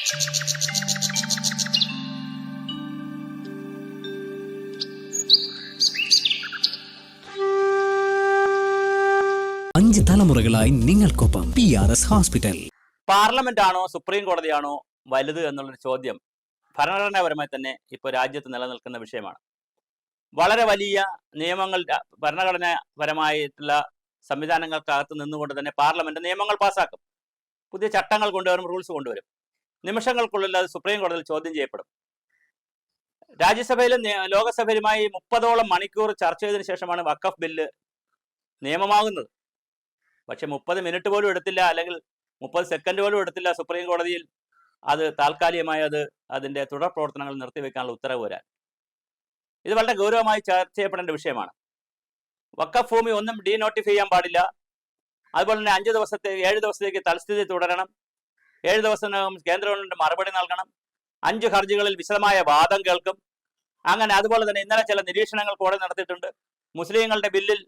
5 തലമുറകളായി നിങ്ങൾക്കൊപ്പം PRS hospital. Parliament ആണോ സുപ്രീം കോടതിയാണോ വലുത് എന്നുള്ളൊരു ചോദ്യം ഭരണഘടനാപരമായി തന്നെ ഇപ്പോൾ രാജ്യത്ത് നിലനിൽക്കുന്ന വിഷയമാണ്. വളരെ വലിയ നിയമങ്ങൾ ഭരണഘടനാപരമായിട്ടുള്ള സംവിധാനങ്ങൾക്കകത്ത് നിന്നുകൊണ്ട് തന്നെ പാർലമെന്റ് നിയമങ്ങൾ പാസ്സാക്കും, പുതിയ ചട്ടങ്ങൾ കൊണ്ടുവരും, റൂൾസ് കൊണ്ടുവരും. നിമിഷങ്ങൾക്കുള്ളിൽ അത് സുപ്രീം കോടതിയിൽ ചോദ്യം ചെയ്യപ്പെടും. രാജ്യസഭയിലും ലോകസഭയിലുമായി 30ഓളം മണിക്കൂർ ചർച്ച ചെയ്തതിനു ശേഷമാണ് വഖഫ് ബില്ല് നിയമമാകുന്നത്. പക്ഷെ 30 മിനിറ്റ് പോലും എടുത്തില്ല, അല്ലെങ്കിൽ 30 സെക്കൻഡ് പോലും എടുത്തില്ല സുപ്രീം കോടതിയിൽ അത് താൽക്കാലികമായി അതിന്റെ തുടർ പ്രവർത്തനങ്ങൾ നിർത്തിവെക്കാനുള്ള ഉത്തരവ് വരാൻ. ഇത് വളരെ ഗൗരവമായി ചർച്ച ചെയ്യപ്പെടേണ്ട വിഷയമാണ്. വഖഫ് ഭൂമി ഒന്നും ഡീനോട്ടിഫൈ ചെയ്യാൻ പാടില്ല. അതുപോലെ തന്നെ 7 ദിവസത്തേക്ക് തൽസ്ഥിതി തുടരണം. 7 ദിവസത്തിനകം കേന്ദ്ര ഗവൺമെന്റ് മറുപടി നൽകണം. 5 ഹർജികളിൽ വിശദമായ വാദം കേൾക്കും. അങ്ങനെ അതുപോലെ തന്നെ ഇന്നലെ ചില നിരീക്ഷണങ്ങൾ കോടതി നടത്തിയിട്ടുണ്ട്. മുസ്ലിങ്ങളുടെ ബില്ലിൽ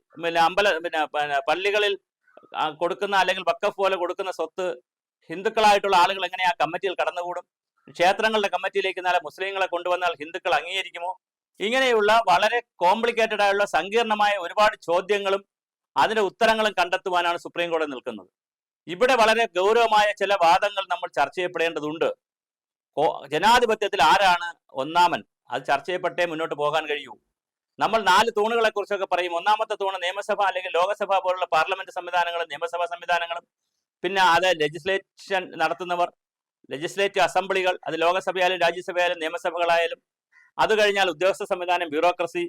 പള്ളികളിൽ കൊടുക്കുന്ന അല്ലെങ്കിൽ വഖഫ് പോലെ കൊടുക്കുന്ന സ്വത്ത് ഹിന്ദുക്കളായിട്ടുള്ള ആളുകൾ എങ്ങനെയാ കമ്മിറ്റിയിൽ കടന്നുകൂടും? ക്ഷേത്രങ്ങളുടെ കമ്മിറ്റിയിലേക്ക് നാളെ മുസ്ലിങ്ങളെ കൊണ്ടുവന്നാൽ ഹിന്ദുക്കൾ അംഗീകരിക്കുമോ? ഇങ്ങനെയുള്ള വളരെ കോംപ്ലിക്കേറ്റഡ് ആയുള്ള സങ്കീർണമായ ഒരുപാട് ചോദ്യങ്ങളും അതിന്റെ ഉത്തരങ്ങളും കണ്ടെത്തുവാനാണ് സുപ്രീം കോടതി നിൽക്കുന്നത്. ഇവിടെ വളരെ ഗൗരവമായ ചില വാദങ്ങൾ നമ്മൾ ചർച്ച ചെയ്യപ്പെടേണ്ടതുണ്ട്. ജനാധിപത്യത്തിൽ ആരാണ് ഒന്നാമൻ? അത് ചർച്ച ചെയ്യപ്പെട്ടേ മുന്നോട്ട് പോകാൻ കഴിയൂ. നമ്മൾ 4 തൂണുകളെ കുറിച്ചൊക്കെ പറയും. ഒന്നാമത്തെ തൂണ് നിയമസഭ അല്ലെങ്കിൽ ലോകസഭ പോലുള്ള പാർലമെന്റ് സംവിധാനങ്ങളും നിയമസഭാ സംവിധാനങ്ങളും, പിന്നെ അത് ലെജിസ്ലേഷൻ നടത്തുന്നവർ, ലെജിസ്ലേറ്റീവ് അസംബ്ലികൾ, അത് ലോകസഭയായാലും രാജ്യസഭയായാലും നിയമസഭകളായാലും. അത് കഴിഞ്ഞാൽ ഉദ്യോഗസ്ഥ സംവിധാനം, ബ്യൂറോക്രസി,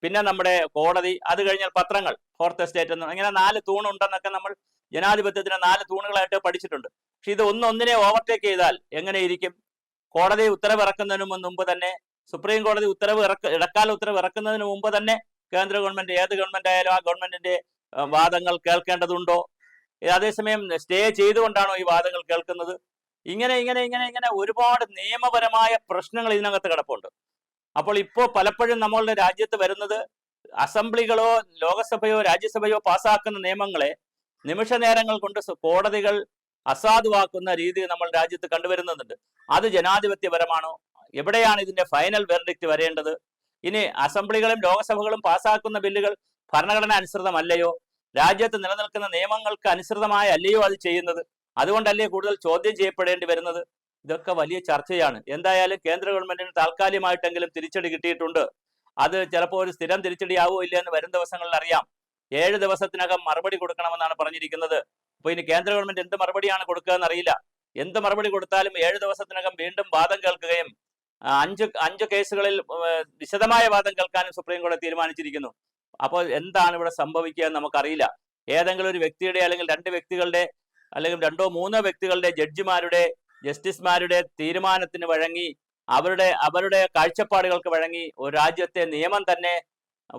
പിന്നെ നമ്മുടെ കോടതി, അത് കഴിഞ്ഞാൽ പത്രങ്ങൾ, ഫോർത്ത് എസ്റ്റേറ്റ് എന്ന്, അങ്ങനെ 4 തൂണുണ്ടെന്നൊക്കെ നമ്മൾ ജനാധിപത്യത്തിന് 4 തൂണുകളായിട്ട് പഠിച്ചിട്ടുണ്ട്. പക്ഷെ ഇത് ഒന്നിനെ ഓവർടേക്ക് ചെയ്താൽ എങ്ങനെയിരിക്കും? കോടതി ഉത്തരവ് ഇറക്കുന്നതിന് മുമ്പ് തന്നെ, സുപ്രീം കോടതി ഇടക്കാല ഉത്തരവ് ഇറക്കുന്നതിന് മുമ്പ് തന്നെ കേന്ദ്ര ഗവൺമെന്റ്, ഏത് ഗവൺമെന്റ് ആയാലും ആ ഗവൺമെന്റിന്റെ വാദങ്ങൾ കേൾക്കേണ്ടതുണ്ടോ? അതേസമയം സ്റ്റേ ചെയ്തുകൊണ്ടാണോ ഈ വാദങ്ങൾ കേൾക്കുന്നത്? ഇങ്ങനെ ഒരുപാട് നിയമപരമായ പ്രശ്നങ്ങൾ ഇതിനകത്ത് കിടപ്പുണ്ട്. അപ്പോൾ ഇപ്പോൾ പലപ്പോഴും നമ്മളുടെ രാജ്യത്ത് വരുന്നത്, അസംബ്ലികളോ ലോകസഭയോ രാജ്യസഭയോ പാസ്സാക്കുന്ന നിയമങ്ങളെ നിമിഷ നേരങ്ങൾ കൊണ്ട് കോടതികൾ അസാധുവാക്കുന്ന രീതി നമ്മൾ രാജ്യത്ത് കണ്ടുവരുന്നുണ്ട്. അത് ജനാധിപത്യപരമാണോ? എവിടെയാണ് ഇതിന്റെ ഫൈനൽ വെർഡിക്റ്റ് വരേണ്ടത്? ഇനി അസംബ്ലികളും ലോകസഭകളും പാസ്സാക്കുന്ന ബില്ലുകൾ ഭരണഘടന അനുസൃതമല്ലയോ? രാജ്യത്ത് നിലനിൽക്കുന്ന നിയമങ്ങൾക്ക് അനുസൃതമായ അല്ലയോ അത് ചെയ്യുന്നത്? അതുകൊണ്ടല്ലേ കൂടുതൽ ചോദ്യം ചെയ്യപ്പെടേണ്ടി വരുന്നത്? ഇതൊക്കെ വലിയ ചർച്ചയാണ്. എന്തായാലും കേന്ദ്ര ഗവൺമെന്റിന് താൽക്കാലികമായിട്ടെങ്കിലും തിരിച്ചടി കിട്ടിയിട്ടുണ്ട്. അത് ചിലപ്പോൾ ഒരു സ്ഥിരം തിരിച്ചടിയാവോ ഇല്ല എന്ന് വരും ദിവസങ്ങളിൽ അറിയാം. 7 ദിവസത്തിനകം മറുപടി കൊടുക്കണമെന്നാണ് പറഞ്ഞിരിക്കുന്നത്. അപ്പൊ ഇനി കേന്ദ്ര ഗവൺമെന്റ് എന്ത് മറുപടിയാണ് കൊടുക്കുക എന്നറിയില്ല. എന്ത് മറുപടി കൊടുത്താലും 7 ദിവസത്തിനകം വീണ്ടും വാദം കേൾക്കുകയും 5 കേസുകളിൽ വിശദമായ വാദം കേൾക്കാനും സുപ്രീം കോടതി തീരുമാനിച്ചിരിക്കുന്നു. അപ്പോൾ എന്താണ് ഇവിടെ സംഭവിക്കുക എന്ന് നമുക്കറിയില്ല. ഏതെങ്കിലും ഒരു വ്യക്തിയുടെ അല്ലെങ്കിൽ 2 വ്യക്തികളുടെ അല്ലെങ്കിൽ 2-3 വ്യക്തികളുടെ ജഡ്ജിമാരുടെ, ജസ്റ്റിസുമാരുടെ തീരുമാനത്തിന് വഴങ്ങി, അവരുടെ കാഴ്ചപ്പാടുകൾക്ക് വഴങ്ങി ഒരു രാജ്യത്തെ നിയമം തന്നെ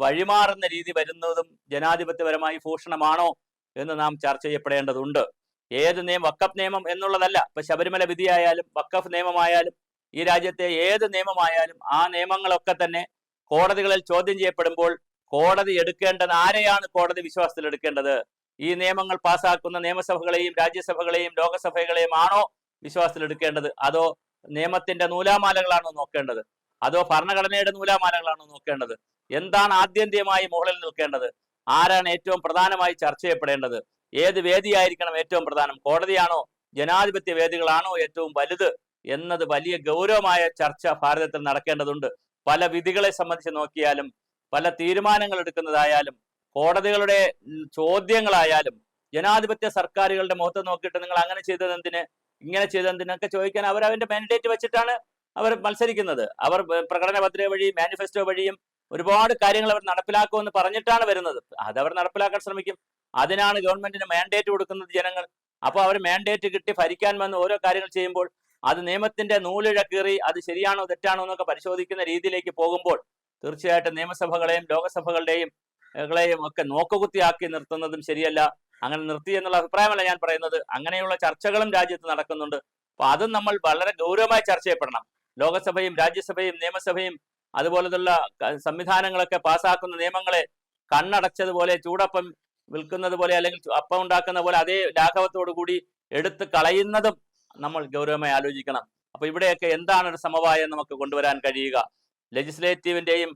വഴിമാറുന്ന രീതി വരുന്നതും ജനാധിപത്യപരമായി ഭൂഷണമാണോ എന്ന് നാം ചർച്ച ചെയ്യപ്പെടേണ്ടതുണ്ട്. ഏത് വഖഫ് നിയമം എന്നുള്ളതല്ല. ഇപ്പൊ ശബരിമല വിധിയായാലും വഖഫ് നിയമമായാലും ഈ രാജ്യത്തെ ഏത് നിയമമായാലും ആ നിയമങ്ങളൊക്കെ തന്നെ കോടതികളിൽ ചോദ്യം ചെയ്യപ്പെടുമ്പോൾ കോടതി എടുക്കേണ്ടത്, ആരെയാണ് കോടതി വിശ്വാസത്തിൽ എടുക്കേണ്ടത്? ഈ നിയമങ്ങൾ പാസ്സാക്കുന്ന നിയമസഭകളെയും രാജ്യസഭകളെയും ലോകസഭകളെയും ആണോ വിശ്വാസത്തിൽ എടുക്കേണ്ടത്? അതോ നിയമത്തിന്റെ നൂലാമാലകളാണോ നോക്കേണ്ടത്? അതോ ഭരണഘടനയുടെ നൂലാമാലകളാണോ നോക്കേണ്ടത്? എന്താണ് ആത്യന്തികമായി മുകളിൽ നിൽക്കേണ്ടത്? ആരാണ് ഏറ്റവും പ്രധാനമായി ചർച്ച ചെയ്യപ്പെടേണ്ടത്? ഏത് വേദിയായിരിക്കണം ഏറ്റവും പ്രധാനം? കോടതിയാണോ ജനാധിപത്യ വേദികളാണോ ഏറ്റവും വലുത് എന്നത് വലിയ ഗൗരവമായ ചർച്ച ഭാരതത്തിൽ നടക്കേണ്ടതുണ്ട്. പല വിധികളെ സംബന്ധിച്ച് നോക്കിയാലും, പല തീരുമാനങ്ങൾ എടുക്കുന്നതായാലും, കോടതികളുടെ ചോദ്യങ്ങളായാലും, ജനാധിപത്യ സർക്കാരുകളുടെ മുഖത്ത് നോക്കിയിട്ട് നിങ്ങൾ അങ്ങനെ ചെയ്തതെന്തിന്, ഇങ്ങനെ ചെയ്തതെന്തിനൊക്കെ ചോദിക്കാൻ അവരവന്റെ മാൻഡേറ്റ് വെച്ചിട്ടാണ് അവർ മത്സരിക്കുന്നത്. അവർ പ്രകടന പത്രിക വഴി, മാനിഫെസ്റ്റോ വഴിയും ഒരുപാട് കാര്യങ്ങൾ അവർ നടപ്പിലാക്കുമെന്ന് പറഞ്ഞിട്ടാണ് വരുന്നത്. അതവർ നടപ്പിലാക്കാൻ ശ്രമിക്കും. അതിനാണ് ഗവൺമെന്റിന് മാൻഡേറ്റ് കൊടുക്കുന്നത് ജനങ്ങൾ. അപ്പോൾ അവർ മാൻഡേറ്റ് കിട്ടി ഭരിക്കാൻ വന്ന് ഓരോ കാര്യങ്ങൾ ചെയ്യുമ്പോൾ അത് നിയമത്തിന്റെ നൂലിഴ കീറി അത് ശരിയാണോ തെറ്റാണോ എന്നൊക്കെ പരിശോധിക്കുന്ന രീതിയിലേക്ക് പോകുമ്പോൾ തീർച്ചയായിട്ടും നിയമസഭകളെയും ലോകസഭകളുടെയും ഒക്കെ നോക്കുകുത്തിയാക്കി നിർത്തുന്നതും ശരിയല്ല. അങ്ങനെ നിർത്തി എന്നുള്ള അഭിപ്രായമല്ല ഞാൻ പറയുന്നത്. അങ്ങനെയുള്ള ചർച്ചകളും രാജ്യത്ത് നടക്കുന്നുണ്ട്. അപ്പൊ അതും നമ്മൾ വളരെ ഗൗരവമായി ചർച്ച ചെയ്യപ്പെടണം. ലോകസഭയും രാജ്യസഭയും നിയമസഭയും അതുപോലുള്ള സംവിധാനങ്ങളൊക്കെ പാസ്സാക്കുന്ന നിയമങ്ങളെ കണ്ണടച്ചതുപോലെ, ചൂടപ്പം വിൽക്കുന്നത് പോലെ അല്ലെങ്കിൽ അപ്പം ഉണ്ടാക്കുന്ന പോലെ അതേ ലാഘവത്തോടു കൂടി എടുത്ത് കളയുന്നതും നമ്മൾ ഗൗരവമായി ആലോചിക്കണം. അപ്പൊ ഇവിടെയൊക്കെ എന്താണ് ഒരു സമവായം നമുക്ക് കൊണ്ടുവരാൻ കഴിയുക? ലെജിസ്ലേറ്റീവിന്റെയും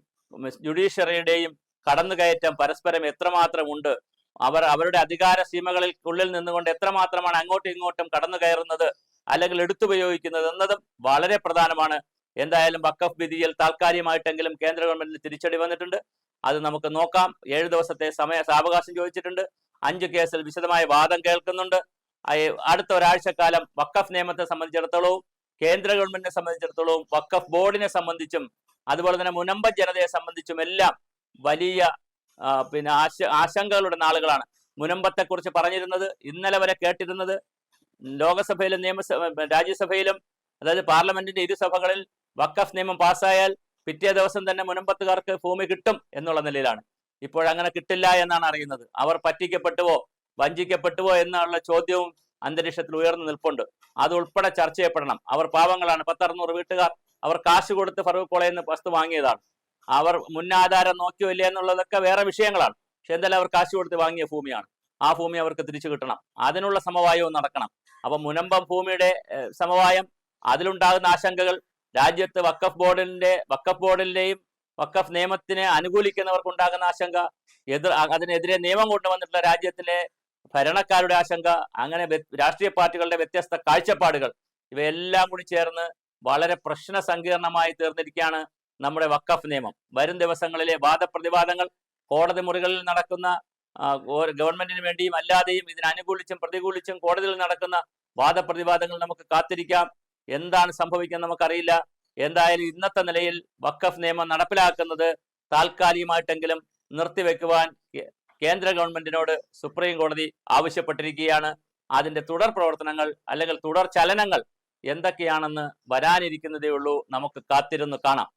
ജുഡീഷ്യറിയുടെയും കടന്നുകയറ്റം പരസ്പരം എത്രമാത്രം ഉണ്ട്? അവരുടെ അധികാര സീമകളിൽ ഉള്ളിൽ നിന്നുകൊണ്ട് എത്രമാത്രമാണ് അങ്ങോട്ടും ഇങ്ങോട്ടും കടന്നു കയറുന്നത് അല്ലെങ്കിൽ എടുത്തുപയോഗിക്കുന്നത് എന്നതും വളരെ പ്രധാനമാണ്. എന്തായാലും വഖഫ് വിധിയിൽ താൽക്കാലികമായിട്ടെങ്കിലും കേന്ദ്ര ഗവൺമെന്റിന് തിരിച്ചടി വന്നിട്ടുണ്ട്. അത് നമുക്ക് നോക്കാം. 7 ദിവസത്തെ സാവകാശം ചോദിച്ചിട്ടുണ്ട്. 5 കേസിൽ വിശദമായ വാദം കേൾക്കുന്നുണ്ട്. അടുത്ത ഒരാഴ്ചക്കാലം വഖഫ് നിയമത്തെ സംബന്ധിച്ചിടത്തോളവും കേന്ദ്ര ഗവൺമെന്റിനെ സംബന്ധിച്ചിടത്തോളവും വഖഫ് ബോർഡിനെ സംബന്ധിച്ചും അതുപോലെ തന്നെ മുനമ്പം ജനതയെ സംബന്ധിച്ചും എല്ലാം വലിയ ആശങ്കകളുടെ നാളുകളാണ്. മുനമ്പത്തെ കുറിച്ച് പറഞ്ഞിരുന്നത്, ഇന്നലെ വരെ കേട്ടിരുന്നത്, ലോകസഭയിലും രാജ്യസഭയിലും അതായത് പാർലമെന്റിന്റെ ഇരുസഭകളിൽ വഖഫ് നിയമം പാസ്സായാൽ പിറ്റേ ദിവസം തന്നെ മുനമ്പത്തുകാർക്ക് ഭൂമി കിട്ടും എന്നുള്ള നിലയിലാണ്. ഇപ്പോഴങ്ങനെ കിട്ടില്ല എന്നാണ് അറിയുന്നത്. അവർ പറ്റിക്കപ്പെട്ടുവോ വഞ്ചിക്കപ്പെട്ടുവോ എന്നുള്ള ചോദ്യവും അന്തരീക്ഷത്തിൽ ഉയർന്നു നിൽപ്പുണ്ട്. അത് ഉൾപ്പെടെ ചർച്ച ചെയ്യപ്പെടണം. അവർ പാവങ്ങളാണ്. 10-600 വീട്ടുകാർ അവർ കാശ് കൊടുത്ത് ഫറൂഖ് കോളേജിൽ നിന്ന് വസ്തു വാങ്ങിയതാണ്. അവർ മുന്നാധാരം നോക്കിയോ ഇല്ല എന്നുള്ളതൊക്കെ വേറെ വിഷയങ്ങളാണ്. പക്ഷെ എന്തായാലും അവർ കാശ് കൊടുത്ത് വാങ്ങിയ ഭൂമിയാണ്. ആ ഭൂമി അവർക്ക് തിരിച്ചു കിട്ടണം. അതിനുള്ള സമവായവും നടക്കണം. അപ്പൊ മുനമ്പം ഭൂമിയുടെ സമവായം, അതിലുണ്ടാകുന്ന ആശങ്കകൾ, രാജ്യത്ത് വഖഫ് ബോർഡിന്റെയും വഖഫ് നിയമത്തിനെ അനുകൂലിക്കുന്നവർക്കുണ്ടാകുന്ന ആശങ്ക, അതിനെതിരെ നിയമം കൊണ്ടുവന്നിട്ടുള്ള രാജ്യത്തിലെ ഭരണക്കാരുടെ ആശങ്ക, അങ്ങനെ രാഷ്ട്രീയ പാർട്ടികളുടെ വ്യത്യസ്ത കാഴ്ചപ്പാടുകൾ, ഇവയെല്ലാം കൂടി ചേർന്ന് വളരെ പ്രശ്ന സങ്കീർണമായി തീർന്നിരിക്കുകയാണ് നമ്മുടെ വഖഫ് നിയമം. വരും ദിവസങ്ങളിലെ വാദപ്രതിവാദങ്ങൾ, കോടതി മുറികളിൽ നടക്കുന്ന ഗവൺമെന്റിന് വേണ്ടിയും അല്ലാതെയും ഇതിനനുകൂലിച്ചും പ്രതികൂലിച്ചും കോടതിയിൽ നടക്കുന്ന വാദപ്രതിവാദങ്ങൾ നമുക്ക് കാത്തിരിക്കാം. എന്താണ് സംഭവിക്കുന്നത് നമുക്കറിയില്ല. എന്തായാലും ഇന്നത്തെ നിലയിൽ വഖഫ് നിയമം നടപ്പിലാക്കുന്നത് താൽക്കാലികമായിട്ടെങ്കിലും നിർത്തിവെക്കുവാൻ കേന്ദ്ര ഗവൺമെന്റിനോട് സുപ്രീം കോടതി ആവശ്യപ്പെട്ടിരിക്കുകയാണ്. അതിന്റെ തുടർ പ്രവർത്തനങ്ങൾ അല്ലെങ്കിൽ തുടർ ചലനങ്ങൾ എന്തൊക്കെയാണെന്ന് വരാനിരിക്കുന്നതേ ഉള്ളൂ. നമുക്ക് കാത്തിരുന്ന് കാണാം.